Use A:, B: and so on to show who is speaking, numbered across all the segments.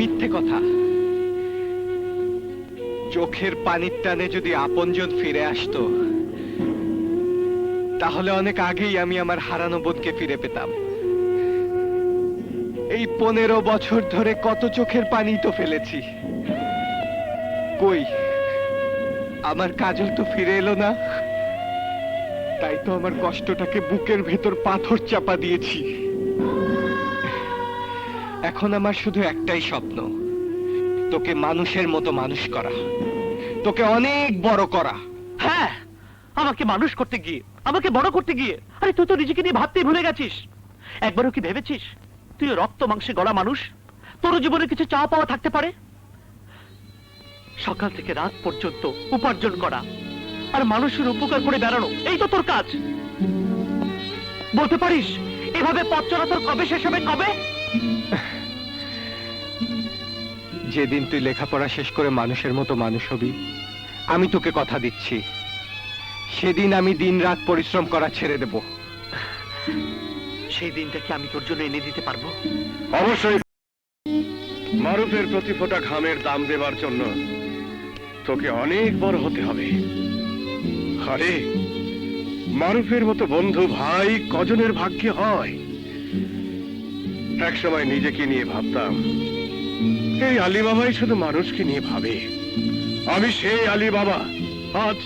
A: মিথ্যে কথা। চোখের পানির টানে যদি আপনজন ফিরে আসতো, তাহলে অনেক আগেই আমি আমার হারানো বোনকে ফিরে পেতাম। এই 15 বছর ধরে কত চোখের পানি তো ফেলেছি, কই আমার কাজল তো ফিরে এলো না। তাই তো আমার কষ্টটাকে বুকের ভেতর পাথর চাপা দিয়েছি। এখন আমার শুধু একটাই স্বপ্ন, তোকে মানুষের মতো মানুষ করা, তোকে অনেক বড় করা।
B: হ্যাঁ, আমাকে মানুষ করতে গিয়ে, আমাকে বড় করতে গিয়ে, আরে তুই তো নিজেকে নিয়ে ভাবতেই ভুলে গেছিস। একবারও কি ভেবেছিস তুই রক্ত মাংসে গড়া মানুষ, তোর জীবনে কিছু চাওয়া পাওয়া থাকতে পারে? সকাল থেকে রাত পর্যন্ত উপার্জন করা আর মানুষের উপকার করে বেড়ানো, এই তো তোর কাজ। বলতে পারিস এভাবে পথ চলা তোর কবে শেষ হবে? কবে?
A: যেদিন তুই লেখাপড়া শেষ করে মানুষের মতো মানুষ হবি, আমি তোকে কথা দিচ্ছি, সেদিন আমি দিনরাত পরিশ্রম করা ছেড়ে দেব।
B: সেই দিনটা কি আমি তোর জন্য এনে দিতে পারবো?
C: অবশ্যই। মারুফের প্রতি ফোঁটা ঘামের দাম দেবার জন্য তোকে অনেক বড় হতে হবে। আরে মারুফের মতো বন্ধু ভাই কজনের ভাগ্যে হয়। এক সময় নিজেকে নিয়ে ভাবতাম, এই আলী বাবাই শুধু মানুষকে নিয়ে ভাবে। আমি সেই আলী বাবা আজ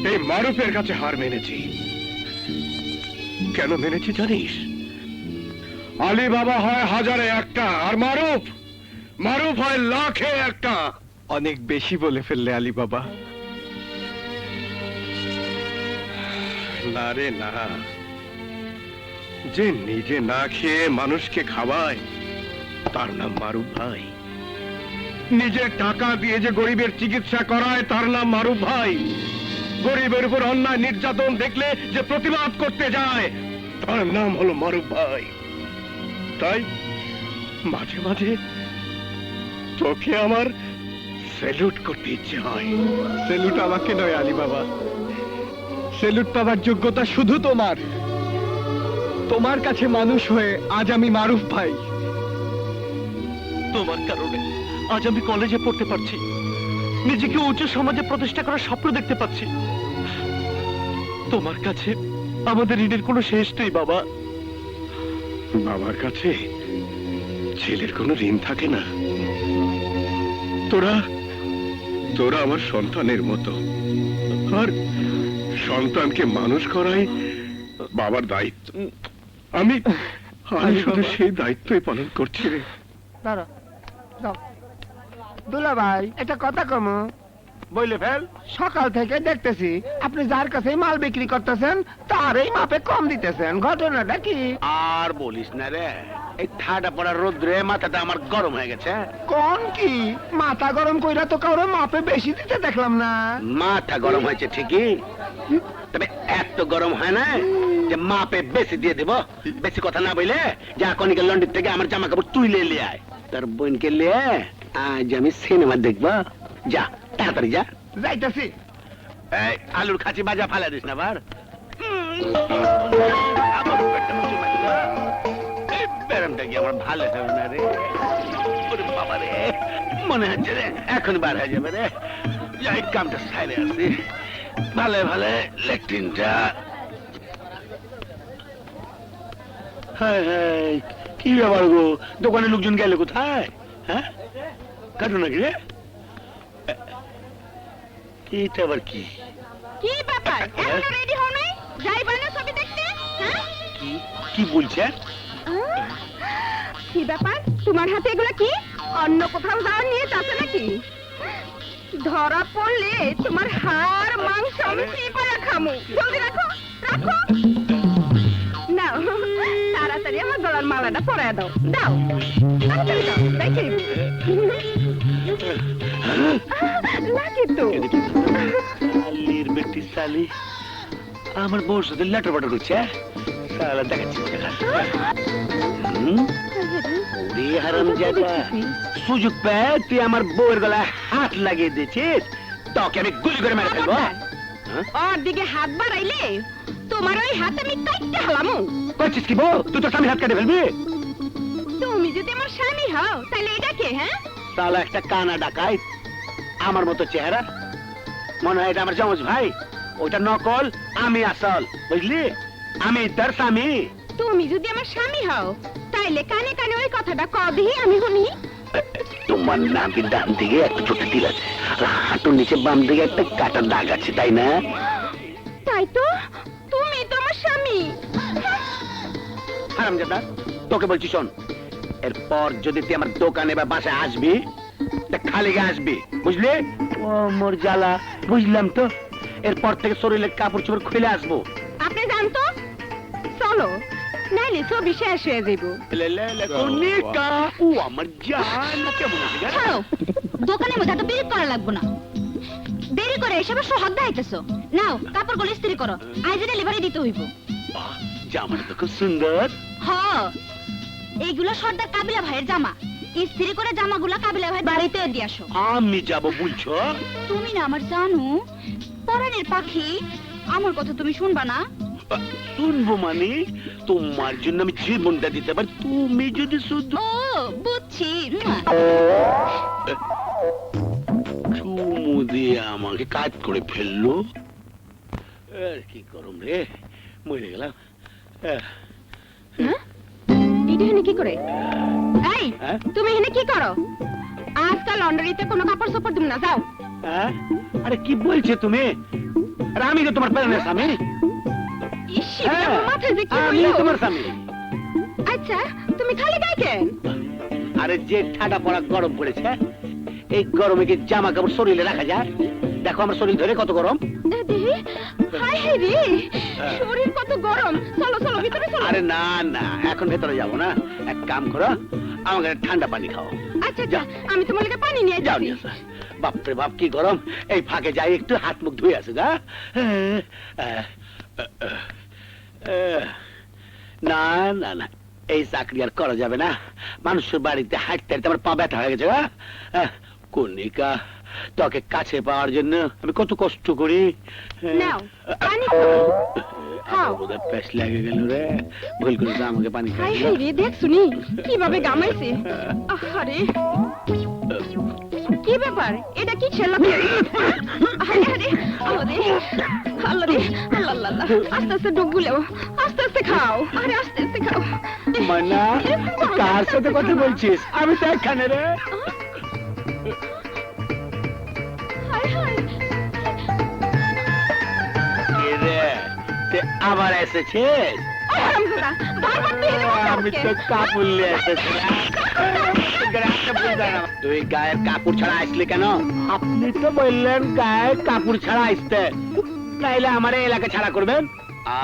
C: এই মারুফের কাছে হার মেনেছি। কেন মেনেছি জানিস? আলী বাবা হয় হাজারে একটা, আর মারুফ মারুফ হয় লাখে একটা।
A: অনেক বেশি বলে ফেললে আলী বাবা।
C: না রে না, যে নিজে না খেয়ে মানুষকে খাওয়ায় তার নাম মারুফ ভাই। নিজের টাকা দিয়ে যে গরিবের চিকিৎসা করায় তার নাম মারুফ ভাই। গরিবের উপর অন্যায় নির্যাতন দেখলে যে প্রতিবাদ করতে যায় তার নাম হলো মারুফ ভাই। তাই মাঝে মাঝে তোকে আমার স্যালুট করতে ইচ্ছে হয়।
A: সেলুট আমাকে নয় আলী বাবা, সেলুট পাবার যোগ্যতা শুধু তোমার। তোমার কাছে মানুষ হয়ে আজ আমি মারুফ ভাই।
B: তোমার কারণে আজ আমি কলেজে পড়তে পারছি, নিজেকে উচ্চ সমাজে প্রতিষ্ঠা করার স্বপ্ন দেখতে পাচ্ছি। তোমার কাছে আমাদের ঋণের কোনো শেষ নেই বাবা।
C: বাবার কাছে ছেলের কোনো ঋণ থাকে না। তোরা তোরা আমার সন্তানের মতো, আর সন্তানকে মানুষ করাই বাবার দায়িত্ব। আমি শুধু সেই দায়িত্বই পালন করছি রে।
D: দুলা ভাই একটা কথা কম,
C: বইলে ফেল।
D: সকাল থেকে দেখতেছি আপনি যার কাছে মাল বিক্রি করতেছেন তার এই মাপে কম দিতেছেন, ঘটনাটা কি?
E: আর বলিস না রে, এই ঠাডা পড়া রোদ্রে মাথাটা আমার গরম হয়ে গেছে।
D: কোন কি মাথা গরম কইরা তো কারো মাপে বেশি দিতে দেখলাম না।
E: মাথা গরম হয়েছে ঠিকই, তবে এত গরম হয় না যে মাপে বেশি দিয়ে দেব। বেশি কথা না বইলে যা কনিকে লন্ডন থেকে আমার জামা কাপড় তুইলে নিয়ে আয়, তার বোনকে নিয়ে আজ আমি সিনেমা দেখবো। যা তাড়াতাড়ি যা।
D: যাইতাছি।
E: এই আলুর খাঁচি বাজা ফালা দিস না আবার। এই ব্যারামটা কি আমার ভালো হবে না রে? ওরে বাবা রে, মনে হচ্ছে রে এখন বার হয়ে যাবে রে। যাই কামটা সাইরে আসি, ভালো ভালো লেট্রিনটা। হ্যাঁ হ্যাঁ, কি ব্যাপার গো, দোকানে লোকজন গেল কোথায়? হ্যাঁ, কাটু নাকি রে? এটা আবার কি?
F: কি ব্যাপার, এখনো রেডি হও নাই? যাইবা না ছবি দেখতে? হ্যাঁ,
E: কি কি বলছে?
F: কি ব্যাপার, তোমার হাতে এগুলো কি? অন্য কোথাও যাওয়ার নিয়ে যাচ্ছে নাকি? ধরা পড়লে তোমার হাড় মাংস আমি চিপায়া খামু। জলদি রাখো, রাখো। নাও, তাড়াতাড়ি আমার গলার মালাটা পরায় দাও। দাও, তাড়াতাড়ি দাও, দেখি। লাগে তো।
E: শালির বেটি শালি, আমার বউর সাথে লেটার পাঠার করছে। শালা দেখাচ্ছি ওরে হারামজাদা, সুযোগ পেয়ে তুই আমার বউয়ের গলায় হাত লাগিয়ে দিয়েছিস, তোকে আমি গুলি করে মেরে ফেলবো।
F: ওর দিকে হাত বাড়াইলে তোমার ওই হাত আমি কাটতে হালামু।
E: করছিস কি বউ? তুই তো স্বামীর হাত কেটে ফেলবি।
F: তুমি যদি আমার স্বামী হও তাহলে এটা কে? হ্যাঁ,
E: সালা একটা কানা ডাকাই আমার মতো চেহারা, মনে হয় এটা আমার জমজ ভাই। ওইটা নকল, আমি আসল, বুঝলি? আমি তার স্বামী।
F: তুমি যদি আমার স্বামী হও তাইলে কানে কানে ওই কথাটা কবি আমি শুনি।
E: তোমার নাকের ডান দিকে একটা ছোট তিল আছে, আর হাঁটুর নিচে বাম দিকে একটা কাটার দাগ আছে, তাই না?
F: তাই তো, তুমি তো আমার স্বামী।
E: হারামজাদা, তোকে বলছি শোন, এরপর যদি তুই আমার দোকানে বা বাসায় আসবি তা খালি গায়ে আসবি, বুঝলি? ও মোর জ্বালা, বুঝলাম তো। এরপর থেকে শরীরের কাপড় চোপড় খুলে আসবো।
F: আপনি জানতো, চলো নাইলে ছবি শেষ হয়ে যাইব।
E: কনিকা, ও আমার জান, কেমন আছে গা?
G: ছাড়ো, দোকানের মধ্যে এত দেরি করা লাগবে না। দেরি করে এসব সোহাগ দেখাইতেছো। নাও কাপড়গুলো ইস্ত্রি করো, আজ ডেলিভারি দিতে হইব।
E: বাহ, জামাটা তো খুব সুন্দর।
G: হ, এইগুলো সর্দার কাবিলা ভাইয়ের জামা। ইস্ত্রি করে জামাগুলো কাবিলা ভাই বাড়িতে দিয়ে আসো।
E: আমি যাব বলছো?
G: তুমি না আমার জানো, পরাণের পাখি, আমার কথা তুমি শুনবা না?
E: শুনবো মানে? তোমার জন্য আমি জীবনটা দিতে পারি, তুমি যদি শুধু
G: ও বুঝছি।
E: চুমু দিয়ে আমাকে কাজ করে ফেললো। আর কি করম রে, মরে গেলাম।
F: হ্যাঁ? এটা এখানে কি করে? এই,
E: হ্যাঁ?
F: তুমি এখানে কি করো? আজকাল লন্ডারিতে কোনো কাপড় চোপড় তুমি না, যাও।
E: হ্যাঁ? আরে কি বলছো তুমি? আরে আমি তো তোমার প্যারেন্টের স্বামী।
F: ইস,
E: হ্যাঁ,
F: আমার মাথায় যে কি
E: আমি
F: হইলো?
E: তোমার স্বামী।
F: আচ্ছা, তুমি খালি গায়ে কেন?
E: আরে যে ঠাডা পড়া গরম পড়েছে, এই গরমে কি জামা কাপড় শরীরে রাখা যায়? দেখো আমার শরীর ধরে কত গরম।
F: দেখি, হায় হায় রে, শরীর কত গরম। চলো চলো ভিতরে চলো।
E: আরে না না, এখন ভেতরে যাবো না। এক কাম করো, আমাকে ঠান্ডা পানি খাও।
F: আচ্ছা আচ্ছা, আমি তোমার লাগে পানি নিয়ে
E: যাও
F: যাচ্ছি।
E: নিয়ে আসো। বাপরে বাপ কি গরম, এই ফাঁকে যাই একটু হাত মুখ ধুয়ে আসো গা। না না না, এই চাকরি আর করা যাবে না। মানুষের বাড়িতে হাঁটতে হাঁটতে আমার পা ব্যথা হয়ে গেছে গা। কনিকা, তোকে কাছে পাওয়ার জন্য আমি কত কষ্ট করি।
F: নাও, পানি খাও। খাও।
E: বোধহয় পেশ লেগে গেল রে, ভুল করে তো আমাকে পানি খাই
F: হায়
E: দিল।
F: হায় রে, দেখ শুনি কিভাবে গামাইছে। আরে কি ব্যাপার, এটা কি ছেলে? আরে আরে, আল্লাহ রে, আল্লাহ রে, আল্লাহ আল্লাহ আল্লাহ। আস্তে আস্তে ডুব গুলেও, আস্তে আস্তে খাও। আরে আস্তে আস্তে খাও।
E: মানা, কার সাথে কথা বলছিস? আমি তো এখানে রে।
F: হায় হায়,
E: কে রে, তুই আবার এসেছিস?
F: হারামজাদা, বারবার তুই এনে বসে
E: আমি
F: আজকে।
E: তো কাপড় নিয়ে এসেছি। তুই গায়ের কাপড় ছাড়া আসলি কেন? আপনি তো বললেন গায়ের কাপড় ছাড়া আসতে, তাইলে আমার এই এলাকা ছাড়া করবেন।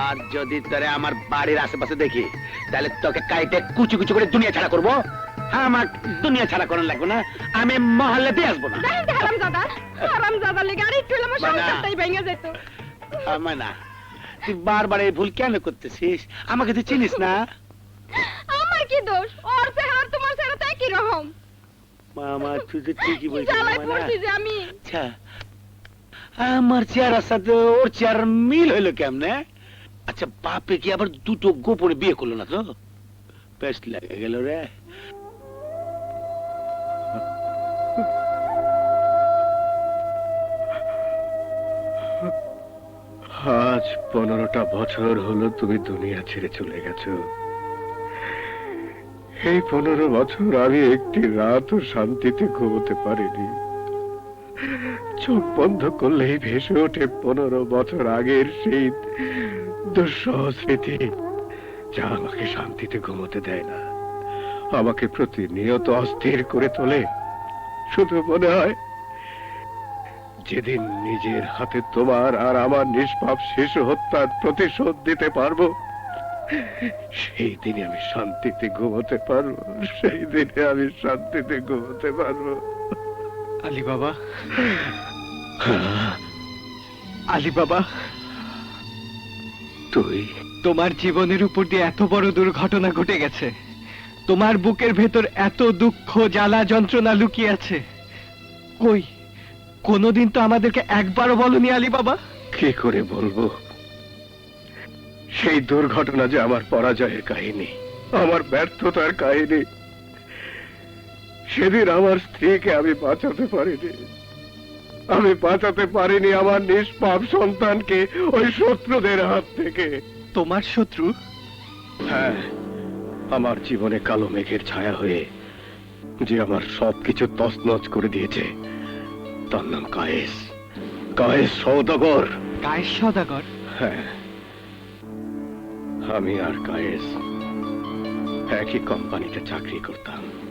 E: আর যদি তোরে আমার বাড়ির আশেপাশে দেখি, তাহলে তোকে কাইটে কুচু কুচু করে দুনিয়া ছাড়া করবো। হ্যাঁ, আমার দুনিয়া ছাড়া করার লাগবে না, আমি মহল্লাতে আসবো না।
F: দেখেন তো হারামজাদা, হারামজাদা লেগে আর একটু হলে আমার
E: বানা।
F: সংসারটাই ভেঙে যেত।
E: না, তুই বারবার এই ভুল কেন করতেছিস? আমাকে তুই চিনিস না।
F: আমার কি দোষ? ওর চেহারা তোমার চেহারা তো একই রকম।
E: মামা, তুই তো ঠিকই বলছিস
F: জ্বালায়
E: মামা,
F: পড়ছি
E: না?
F: যে আমি।
E: আচ্ছা, আমার চেহারার সাথে ওর চেহারার মিল হইলো কেমনে? আচ্ছা, বাপে কি আবার দুটো গোপনে বিয়ে করলো না তো? বেশ লেগে গেল রে।
C: আজ 15টা বছর হলো তুমি দুনিয়া ছেড়ে চলে গেছো। এই 15 বছর আমি একটি রাতও শান্তিতে ঘুমোতে পারিনি। চোখ বন্ধ করলেই ভেসে ওঠে 15 বছর আগের সেই দুঃসহ স্মৃতি, যা আমাকে শান্তিতে ঘুমোতে দেয় না, আমাকে প্রতিনিয়ত অস্থির করে তোলে। শুধু মনে হয় যেদিন নিজের হাতে তোমার আর আমার নিষ্পাপ শিশু হত্যার প্রতিশোধ দিতে পারবো, সেই দিনে আমি শান্তিতে ঘুমোতে পারবো, সেই দিনে আমি শান্তিতে ঘুমোতে পারবো।
A: আলী বাবা, আলী বাবা,
C: তুই
A: তোমার জীবনের উপর দিয়ে এত বড় দুর্ঘটনা ঘটে গেছে, তোমার বুকের ভেতর এত দুঃখ জ্বালা যন্ত্রণা লুকিয়ে আছে, কই কোনোদিন তো আমাদেরকে একবারও বলনি আলী বাবা।
C: কি করে বলবো? সেই দুর্ঘটনা যে আমার পরাজয়ের কাহিনী, আমার ব্যর্থতার কাহিনী, সেদিন আমার স্ত্রীকে আমি বাঁচাতে পারিনি। আমি বাঁচাতে পারিনি আমার নিষ্পাপ সন্তানকে ওই শত্রুদের হাত থেকে।
A: তোমার শত্রু?
C: হ্যাঁ, আমার জীবনে কালো মেঘের ছায়া হয়ে যে আমার সবকিছু তছনছ করে দিয়েছে, তার নাম কায়েস। কায়েস সওদাগর।
A: কায়েস সওদাগর?
C: হ্যাঁ, আমি আর কায়েস একই কোম্পানিতে চাকরি করতাম।